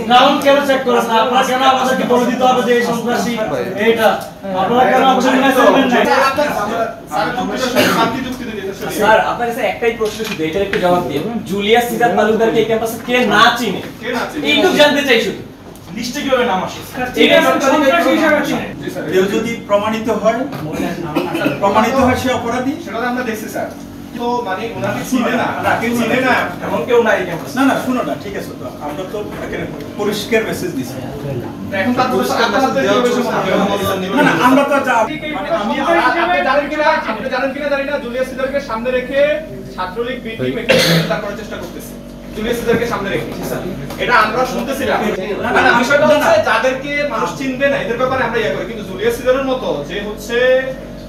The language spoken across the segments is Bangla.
গ্রাউন্ড কেন চেক করেন না? আপনারা কেন আমাদেরকে বলে দিতে হবে যে এই সন্ত্রাসী এইটা? আপনারা কেন আমাদের মেনে চলবেন না? স্যার আপনার কাছে একটাই প্রশ্ন শুধু, এটার একটু জবাব দিন। জুলিয়াস সিজার তালুকদারকে এই ক্যাম্পাসে কে না চিনে? এইটুকু জানতে চাই শুধু। লিস্টে কিভাবে নাম আসে? এটা সন্ত্রাসী হিসেবে চিনে। কেউ যদি প্রমাণিত হয় সে অপরাধী, সেটা আমরা দেখছি স্যার। তো মানে ওনাকে চিনে না, কেউ চিনে না এমন কেউ নাই ক্যাম্পাসে। না শুনো না, ঠিক আছে, তো আমরা তো এখানে পরিষ্কার মেসেজ দিছি। এখন তার পরিষ্কার আপনাদের কি হবে না আমরা তো মানে আপনি জানেন কিনা জানি না, জুলিয়াস সিজারকে সামনে রেখে ছাত্রলীগ বি টিম এখানে গ্রেফতার করার চেষ্টা করতেছে। জুলিয়াস সিজারকে সামনে রেখে এটা আমরা শুনতেছিলাম। না বিষয়টা হচ্ছে যাদেরকে মানুষ চিনবে না এদের ব্যাপারে আমরা করি, কিন্তু জুলিয়াস সিজারের মতো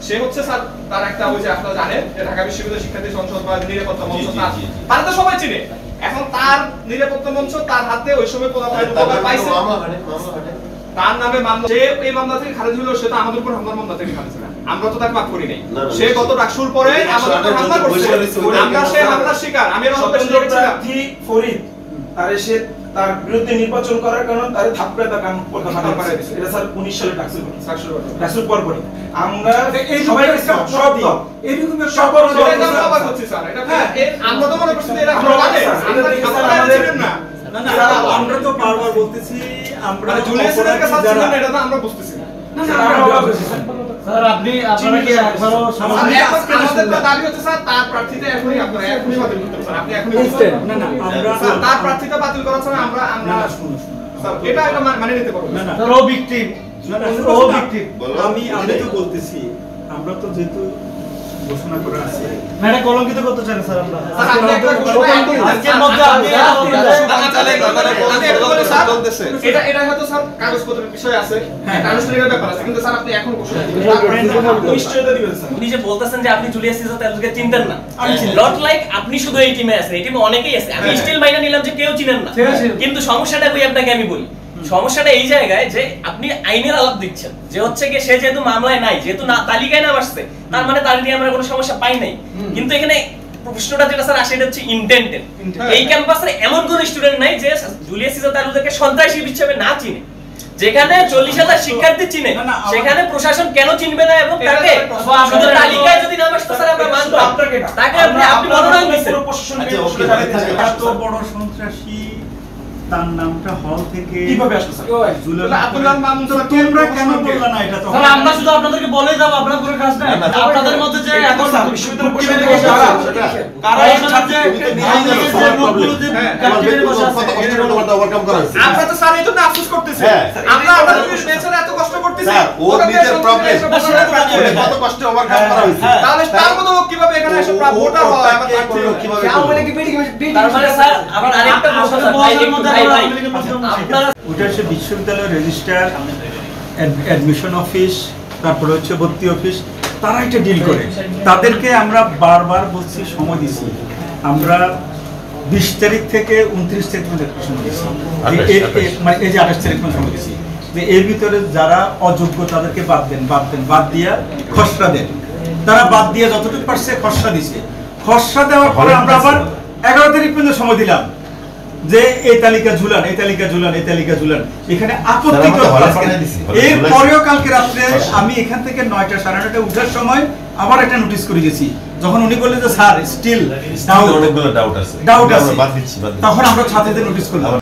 সে হচ্ছে স্যার তার একটা ওই যে আপনারা জানেন যে ঢাকা বিশ্ববিদ্যালয় শিক্ষার্থী সংসদ বা নিরাপত্তা মঞ্চ, তারা তো সবাই চিনে। এখন তার নিরাপত্তা মঞ্চ তার হাতে ওই সময় পাইছে, তার নামে মামলা, যে এই মামলা থেকে খারিজ হলো, সে তো আমাদের উপর হামলার মামলা থেকে খারিজ না, আমরা তো তাকে মাফ করি নাই। সে গত ডাকসুর পরে আমাদের উপর হামলা করছে, আমরা সে হামলার শিকার। আমি এর মধ্যে প্রার্থী ফরিদ আর এসে তার বিরুদ্ধে নির্বাচন করার কারণে তার থাপ্পড়ে তার কাম করতে মানা করে দিয়েছে। এটা স্যার 19 সালে ডাকসুর পর আমরা এই সবাই সব দল এইরকম সব আমরা অবাক হচ্ছি স্যার। এটা আমরা তো মনে করছি এরা আমাদের না। আমরা তো বারবার বলতেছি আমরা জুলিয়াস সিজারকে সাথে না, এটা তো আমরা বুঝতেছি না। স্যার আপনারা কি একবারও আমাদের দাবি হচ্ছে স্যার তার প্রার্থীতা এখনই বাতিল করতে স্যার। আপনি এখনই না আমরা তার প্রার্থীতা বাতিল করার সময় আমরা শুনুন স্যার এটা মানে নিতে পারবো না। স্যার ও ভিকটিম, ও ভিকটিম। আমি তো বলতেছি আমরা তো যেহেতু ঘোষণা করে আছে না, এটা কলঙ্কিত করতে চান স্যার আমরা। স্যার আপনি একটা আজকের মধ্যে আপনি এটা হয়তো স্যার কাগজপত্রের বিষয় আছে, আনুষ্ঠানিক ব্যাপার আছে, কিন্তু স্যার আপনি এখন ঘোষণা দিবেন, নিশ্চয়তা দিবেন স্যার। আপনি যে বলতেছেন যে আপনি জুলিয়াস সিজার তালুকদারকে চিনতেন না, নট লাইক আপনি শুধু এই টিমে আছেন, এই টিমে অনেকেই আছে। আমি স্টিল মাইনা নিলাম যে কেউ চিনেন না, কিন্তু সমস্যাটা কই আপনাকে আমি বলি। সমস্যাটা এই জায়গায় যে আপনি আইনের আলাপ দিচ্ছেন, যে হচ্ছে কি সে যেহেতু মামলায় নাই, যেহেতু না তালিকায় নাম আসছে, তার মানে তার নিয়ে আমরা কোনো সমস্যা পাই নাই। কিন্তু এখানে প্রশ্নটা যেটা স্যার আসে এটা হচ্ছে ইন্টেন্টেড। এই ক্যাম্পাসে এমন কোন স্টুডেন্ট নাই যে জুলিয়াস সিজার তালুকদারকে সন্ত্রাসী হিসেবে না চিনে। যেখানে 40,000 শিক্ষার্থী চিনে, সেখানে প্রশাসন কেন চিনবে না? এবং তাকে শুধু তালিকায় যদি নাম আসতো স্যার আমরা মানতাম, তাকে আপনি মনোনয়ন দিচ্ছেন। এত বড় সন্ত্রাসী তার নামটা হল থেকে কিভাবে আসলো স্যার? আব্দুল্লাহ মামুন স্যার তোমরা কেন বললা না এটা? তো স্যার আমরা শুধু আপনাদেরকে বলে যাব, আপনারা কোনো কাজ নাই। আপনাদের মধ্যে যে এখন বিশ্ববিদ্যালয় পরিষদের কারা এই ছাত্রে আমরা তো স্যার এই জন্য আফসোস করতেছি, আমরা আপনাদের পেছনে এত কষ্ট করতেছি, ওর নিজের প্রবলেম কত কষ্ট ওভারকাম করা হয়েছে, তাহলে তার মতো লোক কিভাবে এখানে এসে ভোটার হয়? আবার কিভাবে তার মানে স্যার আবার আরেকটা প্রশ্ন স্যার, ওটা হচ্ছে বিশ্ববিদ্যালয়ের রেজিস্ট্রার, অ্যাডমিশন অফিস, তারপরে হচ্ছে ভর্তি অফিস, তারা এটা ডিল করে। তাদেরকে আমরা বারবার বলছি, সময় দিছি। আমরা 20 তারিখ থেকে 29 তারিখ পর্যন্ত সময় দিচ্ছি, মানে এই যে 28 তারিখ পর্যন্ত সময় দিচ্ছি, যে এর ভিতরে যারা অযোগ্য তাদেরকে বাদ দিয়া খসড়া দেন। তারা বাদ দিয়ে যতটুকু পারছে খসড়া দিছে। খসড়া দেওয়ার পরে আমরা আবার 11 তারিখ পর্যন্ত সময় দিলাম যে এই তালিকা ঝুলান, এই তালিকা ঝুলান, এই তালিকা ঝুলান। এখানে আপত্তি এর পরেও কালকে রাত্রে আমি এখান থেকে 9টা 9:30 উঠার সময় আবার একটা নোটিশ করে গেছি। যখন উনি বললেন যে স্যার স্টিল ডাউট আছে, তখন আমরা ছাত্রীদের নোটিশ করলাম।